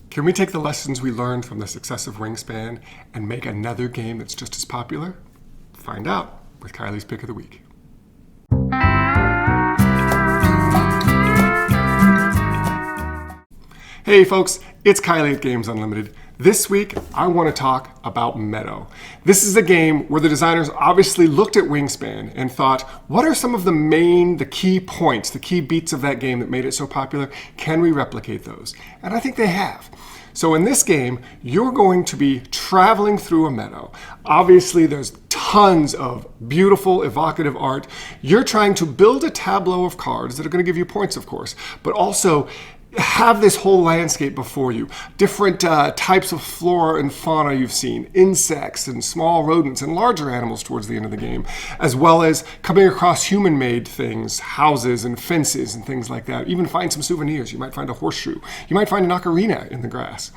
Can we take the lessons we learned from the success of Wingspan and make another game that's just as popular? Find out with Kylie's Pick of the Week. Hey folks, it's Kylie at Games Unlimited. This week, I want to talk about Meadow. This is a game where the designers obviously looked at Wingspan and thought, what are some of the key points, the key beats of that game that made it so popular? Can we replicate those? And I think they have. So in this game, you're going to be traveling through a meadow. Obviously, there's tons of beautiful, evocative art. You're trying to build a tableau of cards that are going to give you points, of course, but also have this whole landscape before you. Different types of flora and fauna you've seen, insects and small rodents and larger animals towards the end of the game, as well as coming across human-made things, houses and fences and things like that. Even find some souvenirs. You might find a horseshoe. You might find an ocarina in the grass.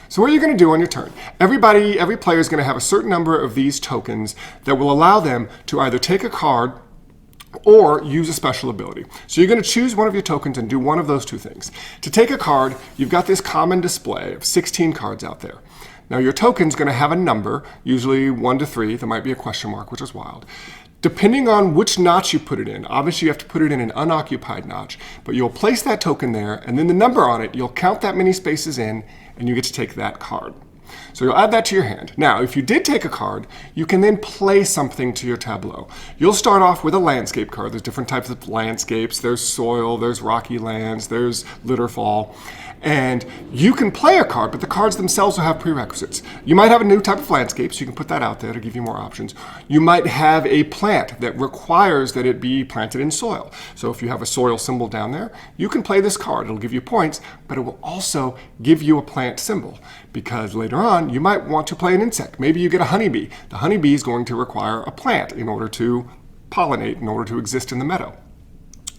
So what are you going to do on your turn? Every player is going to have a certain number of these tokens that will allow them to either take a card or use a special ability. So you're going to choose one of your tokens and do one of those two things. To take a card, you've got this common display of 16 cards out there. Now your token's going to have a number, usually 1 to 3. There might be a question mark, which is wild. Depending on which notch you put it in, obviously you have to put it in an unoccupied notch, but you'll place that token there, and then the number on it, you'll count that many spaces in, and you get to take that card. So you'll add that to your hand. Now, if you did take a card, you can then play something to your tableau. You'll start off with a landscape card. There's different types of landscapes. There's soil, there's rocky lands, there's litterfall. And you can play a card, but the cards themselves will have prerequisites. You might have a new type of landscape, so you can put that out there to give you more options. You might have a plant that requires that it be planted in soil. So if you have a soil symbol down there, you can play this card. It'll give you points, but it will also give you a plant symbol, because later on, you might want to play an insect. Maybe you get a honeybee. The honeybee is going to require a plant in order to pollinate, in order to exist in the meadow.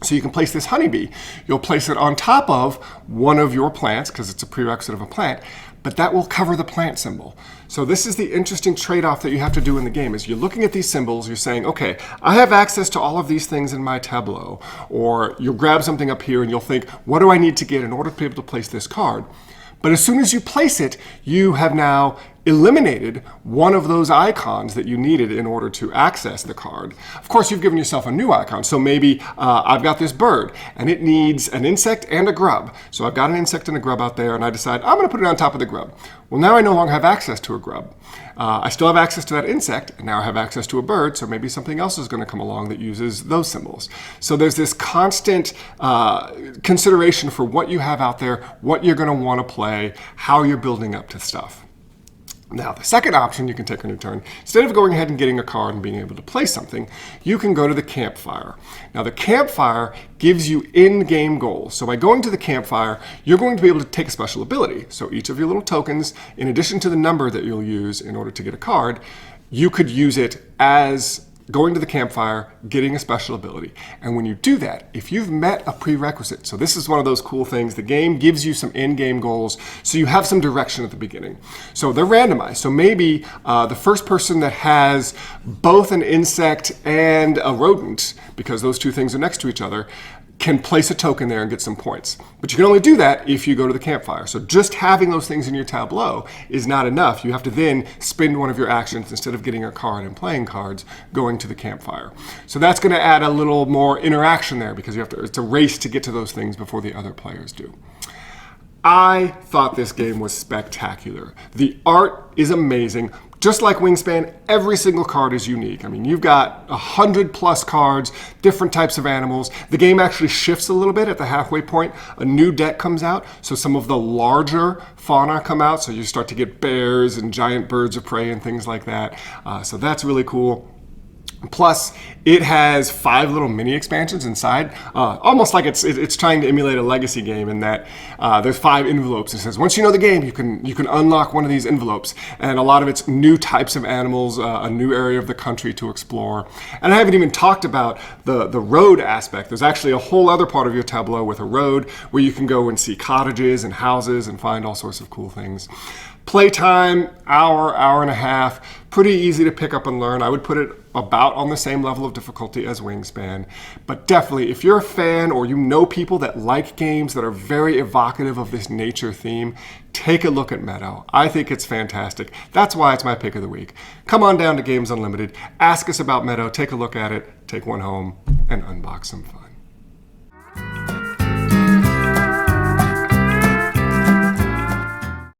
So you can place this honeybee. You'll place it on top of one of your plants, because it's a prerequisite of a plant, but that will cover the plant symbol. So this is the interesting trade-off that you have to do in the game, is you're looking at these symbols, you're saying, okay, I have access to all of these things in my tableau. Or you'll grab something up here and you'll think, what do I need to get in order to be able to place this card? But as soon as you place it, you have now eliminated one of those icons that you needed in order to access the card. Of course, you've given yourself a new icon. So maybe I've got this bird, and it needs an insect and a grub. So I've got an insect and a grub out there, and I decide I'm going to put it on top of the grub. Well, now I no longer have access to a grub. I still have access to that insect, and now I have access to a bird, so maybe something else is going to come along that uses those symbols. So there's this constant consideration for what you have out there, what you're going to want to play, how you're building up to stuff. Now, the second option you can take on your turn, instead of going ahead and getting a card and being able to play something, you can go to the Campfire. Now, the Campfire gives you in-game goals. So by going to the Campfire, you're going to be able to take a special ability. So each of your little tokens, in addition to the number that you'll use in order to get a card, you could use it as going to the Campfire, getting a special ability. And when you do that, if you've met a prerequisite, so this is one of those cool things, the game gives you some in-game goals, so you have some direction at the beginning. So they're randomized. So maybe the first person that has both an insect and a rodent, because those two things are next to each other, can place a token there and get some points. But you can only do that if you go to the Campfire. So just having those things in your tableau is not enough. You have to then spend one of your actions, instead of getting a card and playing cards, going to the Campfire. So that's going to add a little more interaction there, because it's a race to get to those things before the other players do. I thought this game was spectacular. The art is amazing. Just like Wingspan, every single card is unique. I mean, you've got 100+ cards, different types of animals. The game actually shifts a little bit at the halfway point. A new deck comes out, so some of the larger fauna come out, so you start to get bears and giant birds of prey and things like that. So that's really cool. Plus, it has 5 little mini expansions inside, almost like it's trying to emulate a legacy game, in that there's 5 envelopes. It says once you know the game, you can unlock one of these envelopes, and a lot of it's new types of animals, a new area of the country to explore. And I haven't even talked about the road aspect. There's actually a whole other part of your tableau with a road where you can go and see cottages and houses and find all sorts of cool things. Playtime, hour and a half, pretty easy to pick up and learn. I would put it about on the same level of difficulty as Wingspan. But definitely, if you're a fan or you know people that like games that are very evocative of this nature theme, take a look at Meadow. I think it's fantastic. That's why it's my pick of the week. Come on down to Games Unlimited, ask us about Meadow, take a look at it, take one home, and unbox some fun.